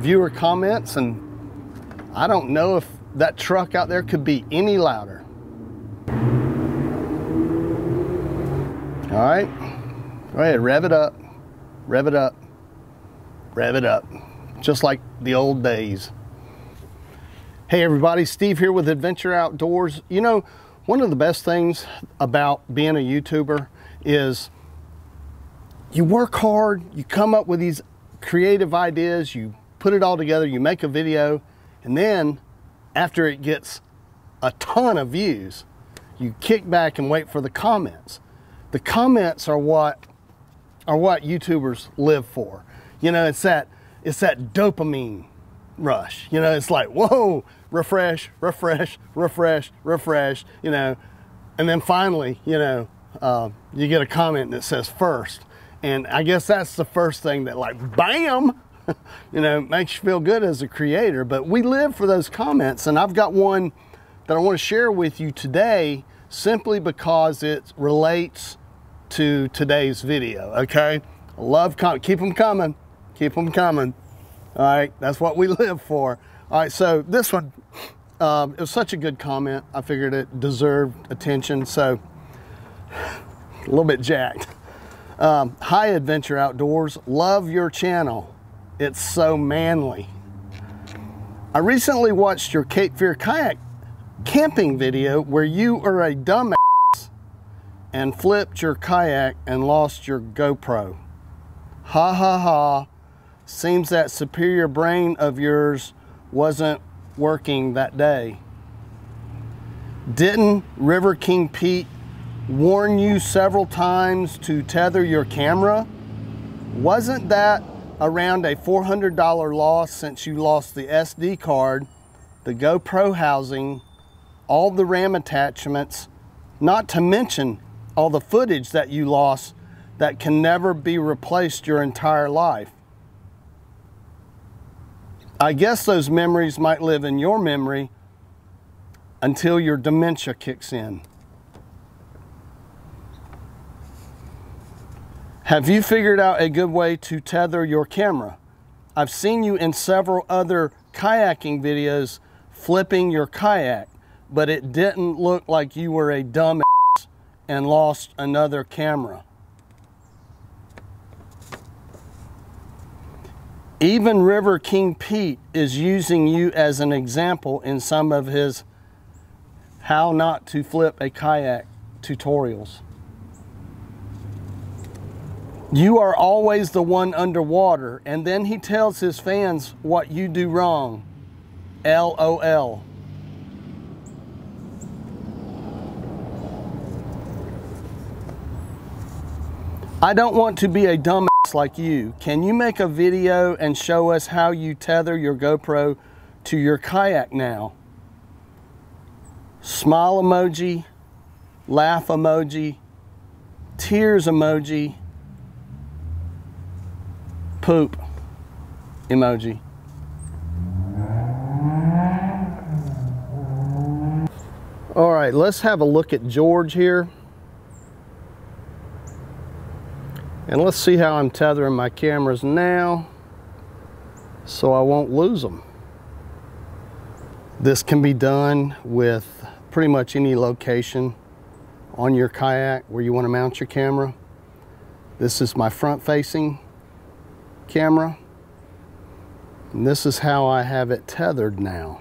viewer comments, and I don't know if that truck out there could be any louder. All right, go ahead, rev it up, rev it up, rev it up, just like the old days. Hey everybody, Steve here with Adventure Outdoors. You know, one of the best things about being a YouTuber is you work hard, you come up with these creative ideas, you put it all together, you make a video, and then after it gets a ton of views, you kick back and wait for the comments. The comments are what YouTubers live for. You know, it's that dopamine rush. You know, it's like, whoa, refresh, refresh, refresh, refresh, you know, and then finally, you know, you get a comment that says first. And I guess that's the first thing that, like, bam, you know, makes you feel good as a creator. But we live for those comments, and I've got one that I want to share with you today simply because it relates to today's video, okay? I love keep them coming, keep them coming. All right, that's what we live for. All right, so this one, it was such a good comment. I figured it deserved attention, so a little bit jacked. Hi, Adventure Outdoors. Love your channel. It's so manly. I recently watched your Cape Fear kayak camping video where you are a dumbass and flipped your kayak and lost your GoPro. Ha ha ha. Seems that superior brain of yours wasn't working that day. Didn't River King Pete warn you several times to tether your camera? Wasn't that around a $400 loss since you lost the SD card, the GoPro housing, all the RAM attachments, not to mention all the footage that you lost that can never be replaced your entire life? I guess those memories might live in your memory until your dementia kicks in. Have you figured out a good way to tether your camera? I've seen you in several other kayaking videos flipping your kayak, but it didn't look like you were a dumbass and lost another camera. Even River King Pete is using you as an example in some of his how not to flip a kayak tutorials. You are always the one underwater, and then he tells his fans what you do wrong. LOL. I don't want to be a dumbass like you. Can you make a video and show us how you tether your GoPro to your kayak now? Smile emoji, laugh emoji, tears emoji, poop emoji. All right, let's have a look at George here. And let's see how I'm tethering my cameras now so I won't lose them. This can be done with pretty much any location on your kayak where you want to mount your camera. This is my front-facing camera, and this is how I have it tethered now.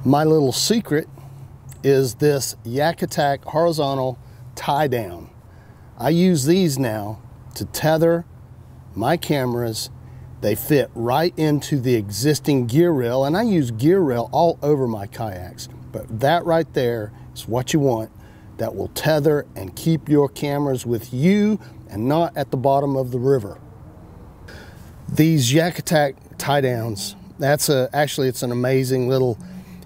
My little secret is this Yak Attack horizontal tie down. I use these now to tether my cameras. They fit right into the existing gear rail, and I use gear rail all over my kayaks. But that right there is what you want, that will tether and keep your cameras with you and not at the bottom of the river. These Yak Attack tie downs, actually it's an amazing little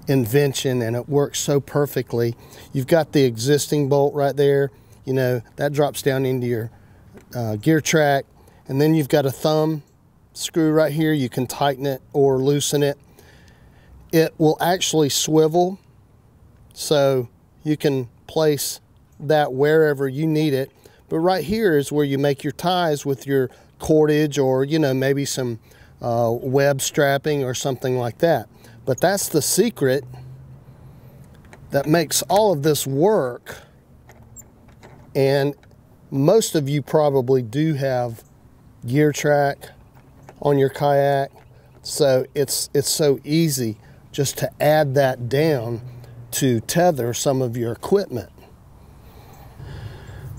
invention, and it works so perfectly. You've got the existing bolt right there. You know, that drops down into your gear track, and then you've got a thumb screw right here. You can tighten it or loosen it. It will actually swivel, so you can place that wherever you need it. But right here is where you make your ties with your cordage, or, you know, maybe some web strapping or something like that. But that's the secret that makes all of this work. And most of you probably do have gear track on your kayak, so it's so easy just to add that down to tether some of your equipment.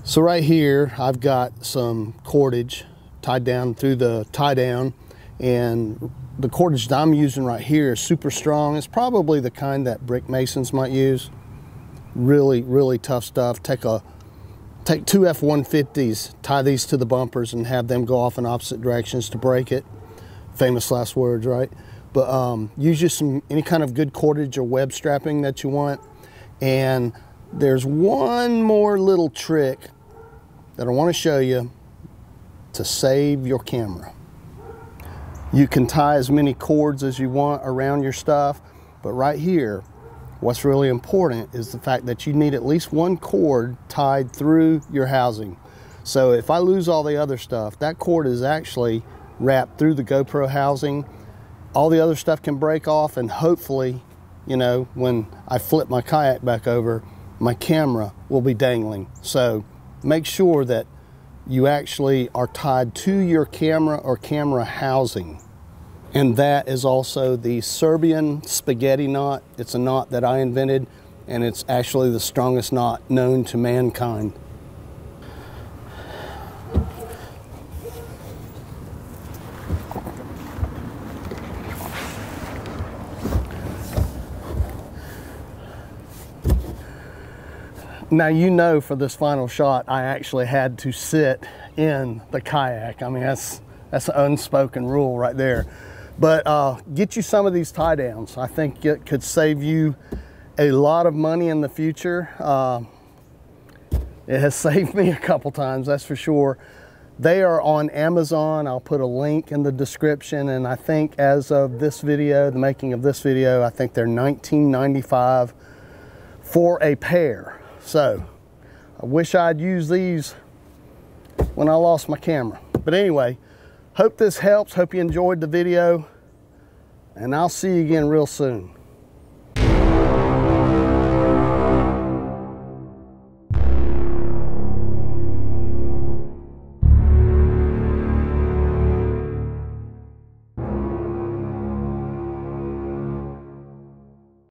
So right here I've got some cordage tied down through the tie down, and the cordage that I'm using right here is super strong. It's probably the kind that brick masons might use. Really tough stuff. Take two F-150s, tie these to the bumpers and have them go off in opposite directions to break it. Famous last words, right? But use just any kind of good cordage or web strapping that you want. And there's one more little trick that I want to show you to save your camera. You can tie as many cords as you want around your stuff, but right here, what's really important is the fact that you need at least one cord tied through your housing. So if I lose all the other stuff, that cord is actually wrapped through the GoPro housing. All the other stuff can break off, and hopefully, you know, when I flip my kayak back over, my camera will be dangling. So make sure that you actually are tied to your camera or camera housing. And that is also the Serbian spaghetti knot. It's a knot that I invented, and it's actually the strongest knot known to mankind. Now, you know, for this final shot, I actually had to sit in the kayak. I mean, that's an unspoken rule right there. But get you some of these tie downs. I think it could save you a lot of money in the future. It has saved me a couple times, that's for sure. They are on Amazon. I'll put a link in the description, and I think as of this video, the making of this video, I think they're $19.95 for a pair. So I wish I'd used these when I lost my camera. But anyway, hope this helps. Hope you enjoyed the video, and I'll see you again real soon.